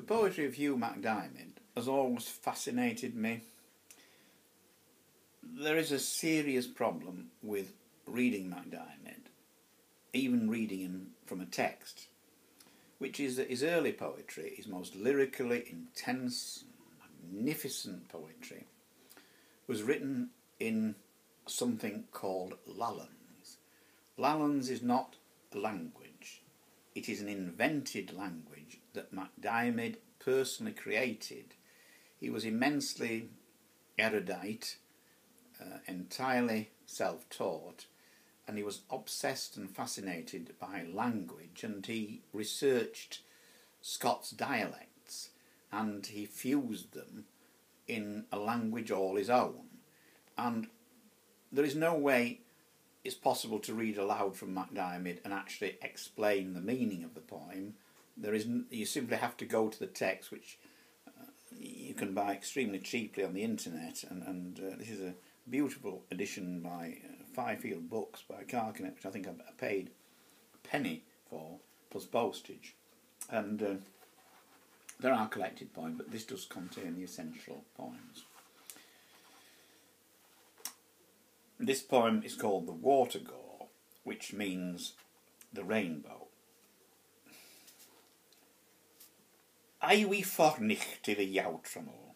poetry of Hugh MacDiarmid has always fascinated me. There is a serious problem with reading MacDiarmid, even reading him from a text, which is that his early poetry, his most lyrically intense, magnificent poetry, was written in something called Lallands. Lallands is not a language. It is an invented language that MacDiarmid personally created. He was immensely erudite, entirely self-taught, and he was obsessed and fascinated by language, and he researched Scots dialects and he fused them in a language all his own. And there is no way it's possible to read aloud from MacDiarmid and actually explain the meaning of the poem. You simply have to go to the text, which you can buy extremely cheaply on the internet, and this is a beautiful edition by Fifield Books by Carcanet, which I think I paid a penny for plus postage. And there are collected poems, but this does contain the essential poems. This poem is called The Watergore, which means the rainbow. I wi fornicht I the youtramol.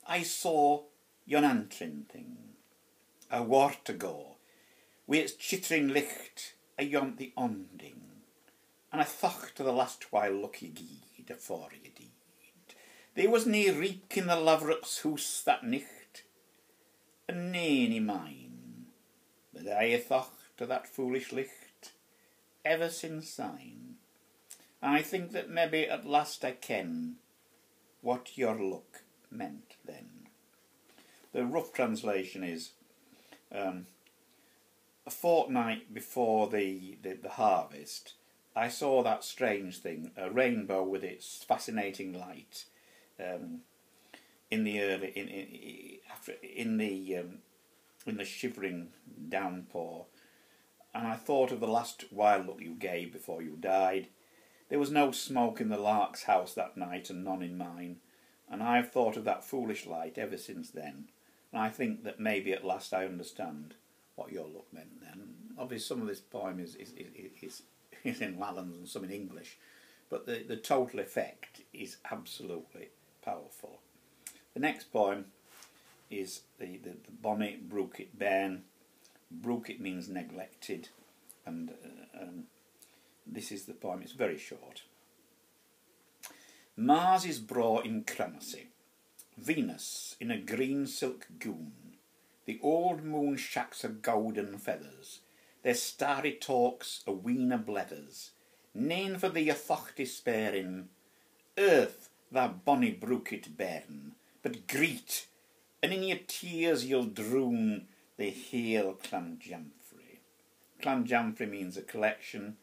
I saw yon antrin thing, a watergore, wi its chittering licht a yont the onding, and I thocht to the last while lucky geed afore ye deed. They was nae reek in the lavrock's hoose that nicht, and nae any mine, but I hae thocht to that foolish licht ever since syne. I think that maybe at last I ken what your look meant then. The rough translation is a fortnight before the harvest, I saw that strange thing, a rainbow with its fascinating light, in the shivering downpour, and I thought of the last wild look you gave before you died. There was no smoke in the lark's house that night, and none in mine, and I have thought of that foolish light ever since then, and I think that maybe at last I understand what your look meant then. Obviously some of this poem is in Lallands and some in English, but the total effect is absolutely powerful. The next poem is the Bonnie Brookit Bairn. Brookit means neglected, and this is the poem. It's very short. Mars is braw in Cremasy, Venus in a green silk gown, the old moon shacks her golden feathers, their starry talks a ween o' blethers, nane for thee a thocht despairing, earth tha bonny Brookit Bairn, but greet, and in your tears you'll droon the hale Clanjamfray. Clanjamfray means a collection.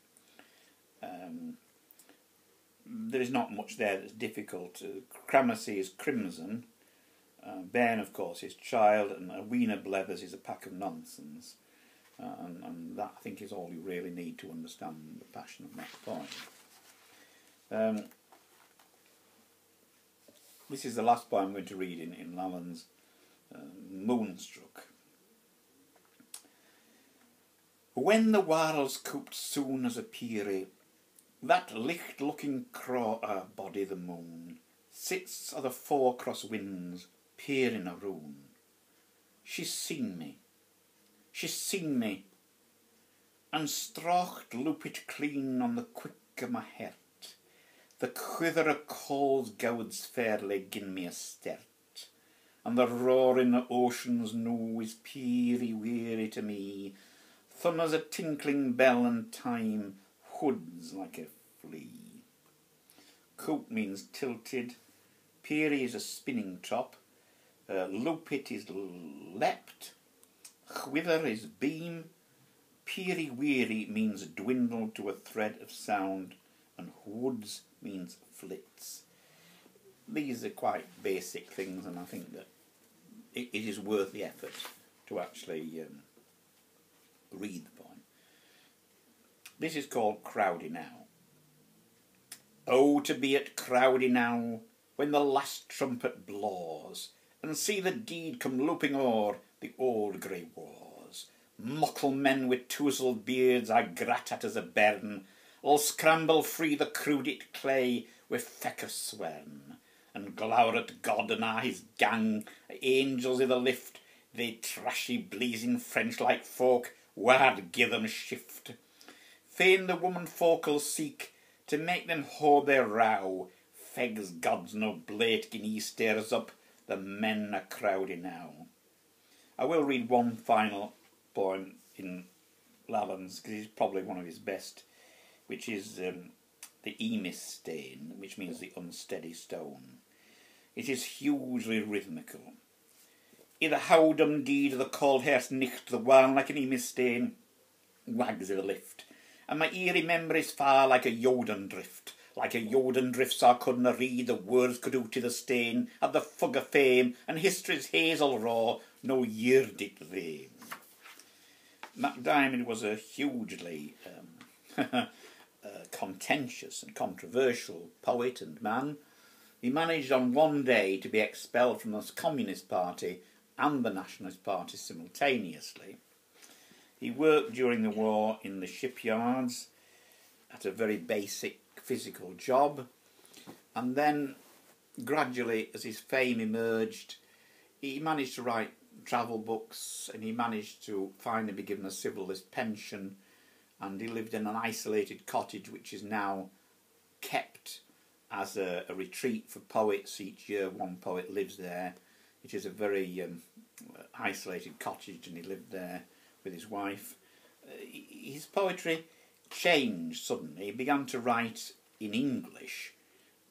There is not much there that's difficult. Cremasy is crimson. Bairn, of course, is child, and a ween o' blethers is a pack of nonsense. And that, I think, is all you really need to understand the passion of that poem. This is the last poem I'm going to read in Lallands, Moonstruck. When the warld's cooped soon as a peerie, that licht-looking craw body the moon sits o' the four cross winds, peering a roon. She's seen me, and strocht loopit clean on the quick o' my heart. The quiver o' coals gouds fairly gin me a stert, and the roaring o' ocean's noo is peery weary to me. Thunder's a tinkling bell, and time hoods like a flea. Coop means tilted, peery is a spinning top, loopit is leapt, whither is beam, peery weary means dwindled to a thread of sound, and hoods means flits. These are quite basic things, and I think that it is worth the effort to actually read the poem. This is called Crowdy Now. Oh, to be at Crowdy now, when the last trumpet blaws, and see the deed come looping o'er the old grey wars. Muckle men with touzled beards I grat at as a bairn, all scramble free the crudit clay with feck of swern, and glower at God and a' his gang, angels i' the lift, they trashy blazing French-like folk, wad gie them shift. Fain the woman folk'll seek to make them hold their row, fegs gods no blate gin he stirs up the men are crowdy now. I will read one final poem in Lavan's, because it's probably one of his best, which is the Emis stain, which means the unsteady stone. It is hugely rhythmical. I the howdom deed of the cold hair's nicht, the wan like an Emis stain wags i' the lift, and my eerie memories far like a Yoden drift. Like a Yoden drift, so I couldna read the words could out i' the stain at the fug of fame, and history's hazel raw no yeard it they. MacDiarmid was a hugely contentious and controversial poet and man. He managed on one day to be expelled from the Communist Party and the Nationalist Party simultaneously. He worked during the war in the shipyards at a very basic physical job, and then gradually, as his fame emerged, he managed to write travel books, and he managed to finally be given a civil list pension, and he lived in an isolated cottage which is now kept as a retreat for poets. Each year one poet lives there. It is a very isolated cottage, and he lived there with his wife. His poetry changed suddenly. He began to write in English,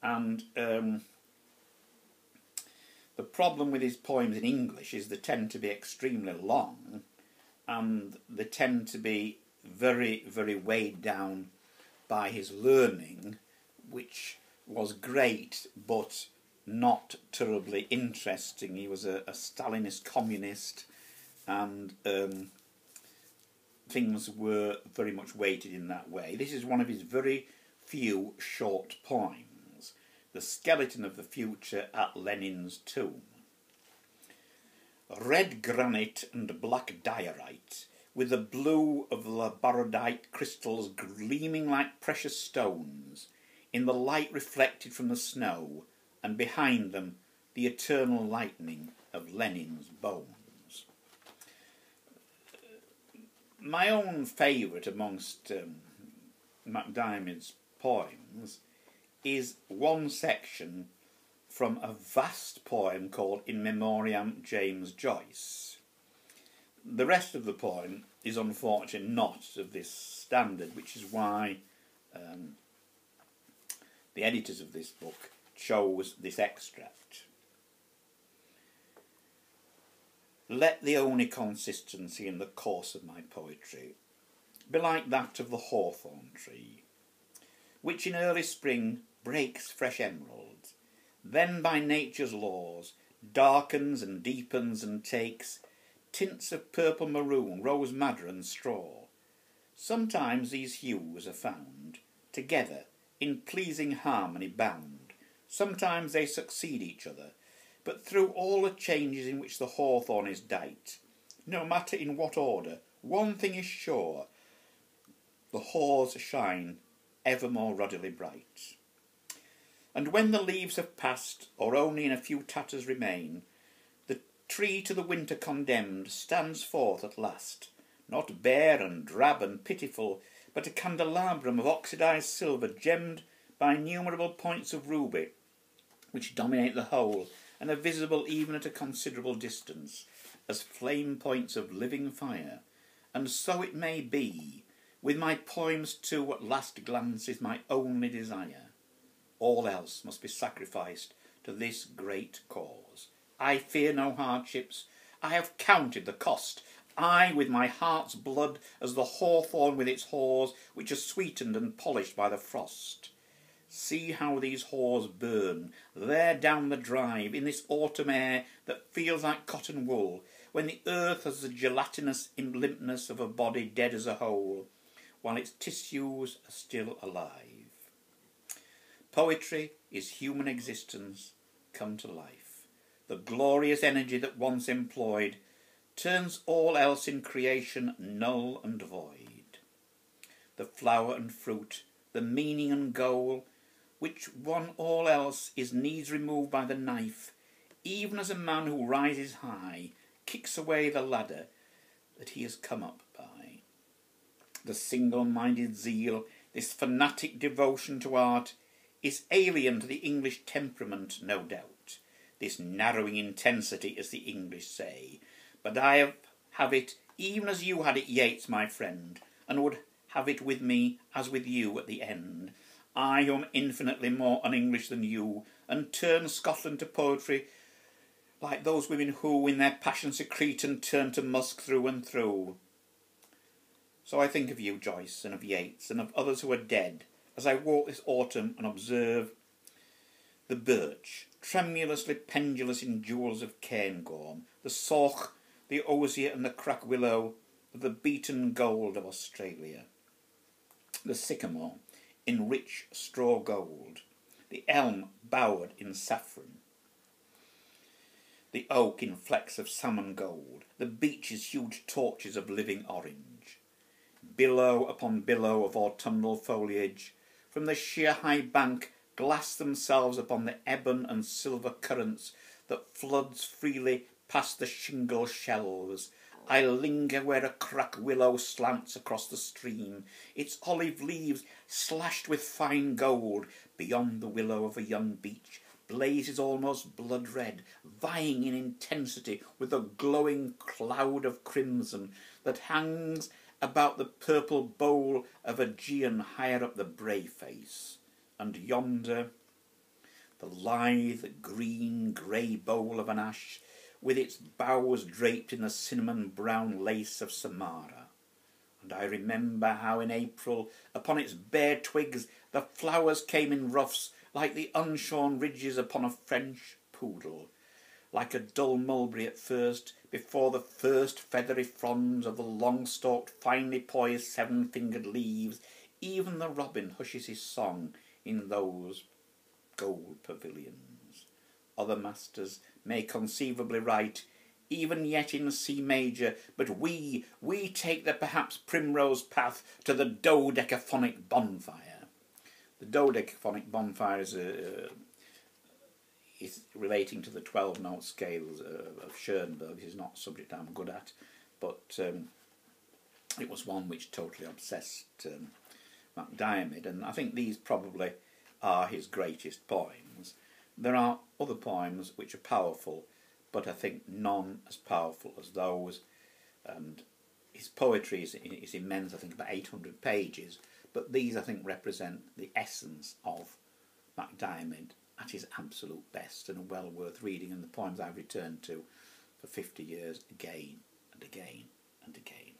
and the problem with his poems in English is they tend to be extremely long, and they tend to be very, very weighed down by his learning, which was great but not terribly interesting. He was a Stalinist communist, and things were very much weighted in that way. This is one of his very few short poems, The Skeleton of the Future at Lenin's Tomb. Red granite and black diorite, with the blue of laborodite crystals gleaming like precious stones, in the light reflected from the snow, and behind them the eternal lightning of Lenin's bones. My own favourite amongst MacDiarmid's poems is one section from a vast poem called In Memoriam, James Joyce. The rest of the poem is unfortunately not of this standard, which is why the editors of this book chose this extract. Let the only consistency in the course of my poetry be like that of the hawthorn tree, which in early spring breaks fresh emeralds, then by nature's laws darkens and deepens and takes tints of purple maroon, rose madder and straw. Sometimes these hues are found together in pleasing harmony bound, sometimes they succeed each other, but through all the changes in which the hawthorn is dight, no matter in what order, one thing is sure, the haws shine ever more ruddily bright. And when the leaves have passed, or only in a few tatters remain, the tree to the winter condemned stands forth at last, not bare and drab and pitiful, but a candelabrum of oxidized silver gemmed by innumerable points of ruby, which dominate the whole, and are visible even at a considerable distance, as flame points of living fire. And so it may be, with my poems too at last glance is my only desire. All else must be sacrificed to this great cause. I fear no hardships, I have counted the cost, I with my heart's blood as the hawthorn with its haws, which are sweetened and polished by the frost. See how these haws burn, there down the drive, in this autumn air that feels like cotton wool, when the earth has the gelatinous limpness of a body dead as a whole, while its tissues are still alive. Poetry is human existence come to life. The glorious energy that once employed turns all else in creation null and void. The flower and fruit, the meaning and goal, which one all else is needs removed by the knife, even as a man who rises high kicks away the ladder that he has come up by. The single-minded zeal, this fanatic devotion to art, is alien to the English temperament, no doubt, this narrowing intensity, as the English say, but I have it even as you had it, Yeats, my friend, and would have it with me as with you at the end. I, who am infinitely more un-English than you, and turn Scotland to poetry like those women who, in their passion secrete, and turn to musk through and through. So I think of you, Joyce, and of Yeats, and of others who are dead, as I walk this autumn and observe the birch, tremulously pendulous in jewels of cairngorm, the sorch, the osier and the crack willow of the beaten gold of Australia, the sycamore in rich straw gold, the elm bowered in saffron, the oak in flecks of salmon gold, the beech's huge torches of living orange. Billow upon billow of autumnal foliage, from the sheer high bank, glass themselves upon the ebon and silver currents that floods freely past the shingle shelves. I linger where a crack willow slants across the stream, its olive leaves slashed with fine gold. Beyond the willow of a young beech blazes almost blood red, vying in intensity with the glowing cloud of crimson that hangs about the purple bowl of Aegean higher up the Bray face. And yonder, the lithe, green, grey bowl of an ash, with its boughs draped in the cinnamon-brown lace of Samara. And I remember how in April, upon its bare twigs, the flowers came in ruffs, like the unshorn ridges upon a French poodle, like a dull mulberry at first, before the first feathery fronds of the long-stalked, finely poised, seven-fingered leaves. Even the robin hushes his song in those gold pavilions. Other masters may conceivably write, even yet in C major, but we take the perhaps primrose path to the dodecaphonic bonfire. The dodecaphonic bonfire is relating to the 12-note scales of Schoenberg. This is not a subject I'm good at, but it was one which totally obsessed MacDiarmid, and I think these probably are his greatest poems. There are other poems which are powerful, but I think none as powerful as those, and his poetry is immense. I think about 800 pages, but these I think represent the essence of MacDiarmid at his absolute best, and are well worth reading, and the poems I've returned to for 50 years again and again and again.